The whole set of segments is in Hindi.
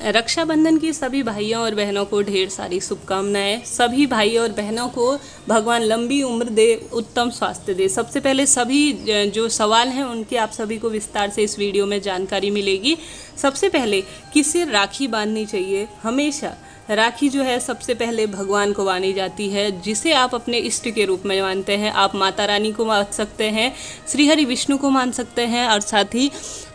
रक्षाबंधन की सभी भाइयों और बहनों को ढेर सारी शुभकामनाएं। सभी भाई और बहनों को भगवान लंबी उम्र दे, उत्तम स्वास्थ्य दे। सबसे पहले सभी जो सवाल हैं उनके आप सभी को विस्तार से इस वीडियो में जानकारी मिलेगी। सबसे पहले किसे राखी बांधनी चाहिए? हमेशा राखी जो है सबसे पहले भगवान को बांधी जाती है, जिसे आप अपने इष्ट के रूप में मानते हैं। आप माता रानी को मान सकते हैं, श्रीहरि विष्णु को मान सकते हैं, और साथ ही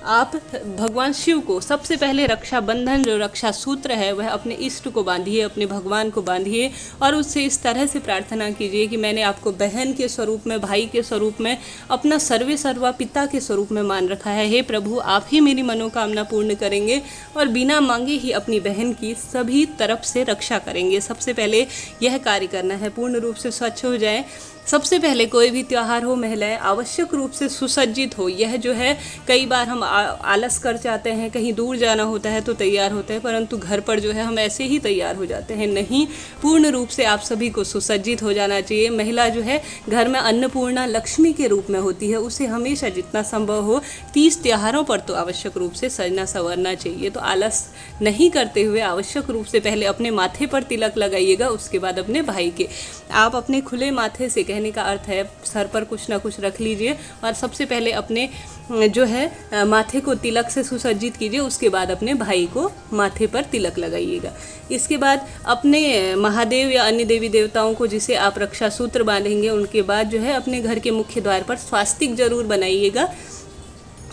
आप भगवान शिव को सबसे पहले रक्षाबंधन जो रक्षा सूत्र है वह अपने इष्ट को बांधिए, अपने भगवान को बांधिए और उससे इस तरह से प्रार्थना कीजिए कि मैंने आपको बहन के स्वरूप में, भाई के स्वरूप में, अपना सर्वे सर्वा पिता के स्वरूप में मान रखा है। हे प्रभु, आप ही मेरी मनोकामना पूर्ण करेंगे और बिना मांगे ही अपनी बहन की सभी तरफ से रक्षा करेंगे। सबसे पहले यह कार्य करना है, पूर्ण रूप से स्वच्छ हो जाएं। सबसे पहले कोई भी त्यौहार हो, महिलाएं आवश्यक रूप से सुसज्जित हो। यह जो है कई बार हम आलस कर जाते हैं, कहीं दूर जाना होता है तो तैयार होते हैं, परंतु घर पर जो है हम ऐसे ही तैयार हो जाते हैं। नहीं, पूर्ण रूप से आप सभी को सुसज्जित हो जाना चाहिए। महिला जो है घर में अन्नपूर्णा लक्ष्मी के रूप में होती है, उसे हमेशा जितना संभव हो 30 त्योहारों पर तो आवश्यक रूप से सजना संवरना चाहिए। तो आलस नहीं करते हुए आवश्यक रूप से पहले अपने माथे पर तिलक लगाइएगा, उसके बाद अपने भाई के। आप अपने खुले माथे से, कहने का अर्थ है सर पर कुछ ना कुछ रख लीजिए और सबसे पहले अपने जो है माथे को तिलक से सुसज्जित कीजिए, उसके बाद अपने भाई को माथे पर तिलक लगाइएगा। इसके बाद अपने महादेव या अन्य देवी देवताओं को जिसे आप रक्षा सूत्र बांधेंगे, उनके बाद जो है अपने घर के मुख्य द्वार पर स्वास्तिक जरूर बनाइएगा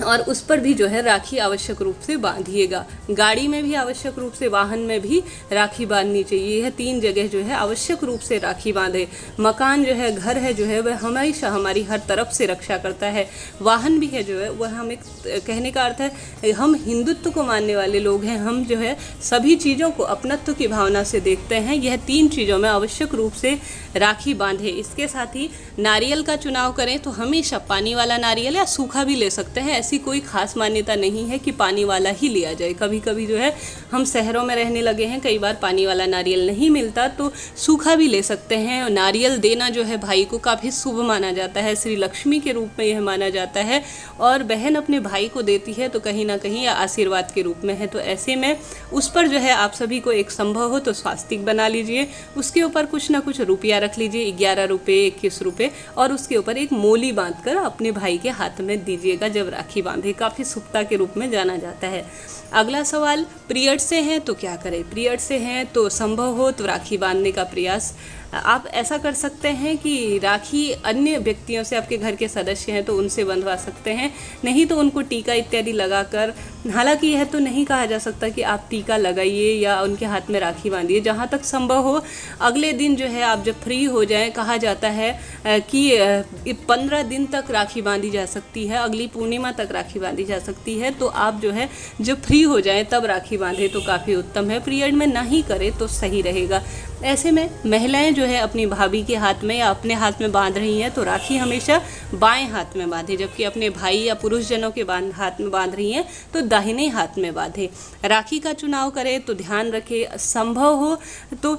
और उस पर भी जो है राखी आवश्यक रूप से बांधिएगा। गाड़ी में भी आवश्यक रूप से, वाहन में भी राखी बांधनी चाहिए। यह 3 जगह जो है आवश्यक रूप से राखी बांधे। मकान जो है, घर है जो है, वह हमेशा हमारी हर तरफ से रक्षा करता है। वाहन भी है जो है वह हमें, कहने का अर्थ है हम हिंदुत्व को मानने वाले लोग हैं। हम जो है सभी चीज़ों को अपनत्व की भावना से देखते हैं। यह 3 चीज़ों में आवश्यक रूप से राखी बांधे। इसके साथ ही नारियल का चुनाव करें तो हमेशा पानी वाला नारियल या सूखा भी ले सकते हैं। ऐसी कोई खास मान्यता नहीं है कि पानी वाला ही लिया जाए। कभी कभी जो है हम शहरों में रहने लगे हैं, कई बार पानी वाला नारियल नहीं मिलता तो सूखा भी ले सकते हैं। और नारियल देना जो है भाई को काफ़ी शुभ माना जाता है, श्री लक्ष्मी के रूप में यह माना जाता है। और बहन अपने भाई को देती है तो कहीं ना कहीं आशीर्वाद के रूप में है। तो ऐसे में उस पर जो है आप सभी को एक संभव हो तो स्वास्तिक बना लीजिए, उसके ऊपर कुछ ना कुछ रुपया रख लीजिए, 11 रुपये, 21 रुपये, और उसके ऊपर एक मोली बांधकर अपने भाई के हाथ में दीजिएगा जब राखी बांधे। काफ़ी शुभता के रूप में जाना जाता है। अगला सवाल, पीरियड से हैं तो क्या करें? पीरियड से हैं तो संभव हो तो राखी बांधने का प्रयास आप ऐसा कर सकते हैं कि राखी अन्य व्यक्तियों से, आपके घर के सदस्य हैं तो उनसे बंधवा सकते हैं, नहीं तो उनको टीका इत्यादि लगाकर। हालांकि यह तो नहीं कहा जा सकता कि आप टीका लगाइए या उनके हाथ में राखी बांधिए। जहाँ तक संभव हो अगले दिन जो है आप जब फ्री हो जाएं, कहा जाता है कि 15 दिन तक राखी बांधी जा सकती है, अगली पूर्णिमा तक राखी बांधी जा सकती है। तो आप जो है जब फ्री हो जाएं तब राखी बांधे तो काफ़ी उत्तम है। पीरियड में नहीं करें तो सही रहेगा। ऐसे में महिलाएं जो है अपनी भाभी के हाथ में या अपने हाथ में बांध रही हैं तो राखी हमेशा बाएं हाथ में बांधे, जबकि अपने भाई या पुरुष जनों के हाथ में बांध रही हैं तो दाहिने हाथ में बांधे। राखी का चुनाव करें तो ध्यान रखें, संभव हो तो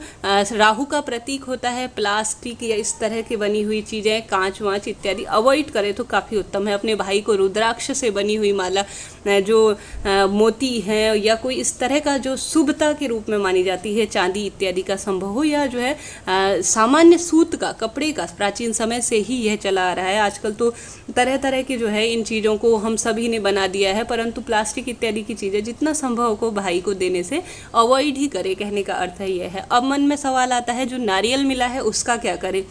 राहु का प्रतीक होता है प्लास्टिक या इस तरह की बनी हुई चीज़ें, कांच वाँच इत्यादि अवॉइड करें तो काफ़ी उत्तम है। अपने भाई को रुद्राक्ष से बनी हुई माला, जो मोती है या कोई इस तरह का जो शुभता के रूप में मानी जाती है, चांदी इत्यादि का संभव हो, या जो है सामान्य सूत का, कपड़े का, प्राचीन समय से ही यह चला आ रहा है। आजकल तो तरह तरह के जो है इन चीज़ों को हम सभी ने बना दिया है, परंतु प्लास्टिक इत्यादि की चीज़ें जितना संभव हो भाई को देने से अवॉइड ही करें, कहने का अर्थ है यह है। अब मन में सवाल आता है जो नारियल मिला है उसका क्या करें?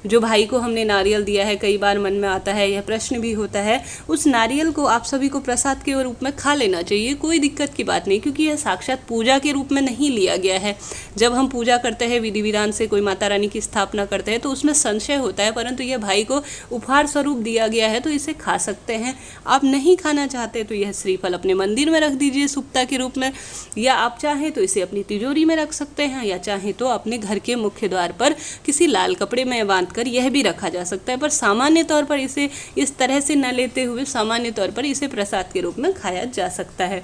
जो भाई को हमने नारियल दिया है, कई बार मन में आता है, यह प्रश्न भी होता है, उस नारियल को आप सभी को प्रसाद के रूप में खा लेना चाहिए, कोई दिक्कत की बात नहीं, क्योंकि यह साक्षात पूजा के रूप में नहीं लिया गया है। जब हम पूजा करते हैं, विधि विधान से कोई माता रानी की स्थापना करते हैं तो उसमें संशय होता है, परंतु यह भाई को उपहार स्वरूप दिया गया है तो इसे खा सकते हैं। आप नहीं खाना चाहते तो यह श्रीफल अपने मंदिर में रख दीजिए शुभता के रूप में, या आप चाहें तो इसे अपनी तिजोरी में रख सकते हैं, या चाहें तो अपने घर के मुख्य द्वार पर किसी लाल कपड़े में बांधकर यह भी रखा जा सकता है। पर सामान्य तौर पर इसे इस तरह से न लेते हुए सामान्य तौर पर इसे प्रसाद के रूप में खाया जा सकता है।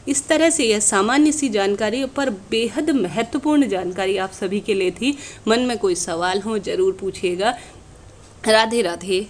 इस तरह से यह सामान्य सी जानकारी पर बेहद महत्वपूर्ण जानकारी आप सभी के लिए थी। मन में कोई सवाल हो जरूर पूछिएगा। राधे राधे।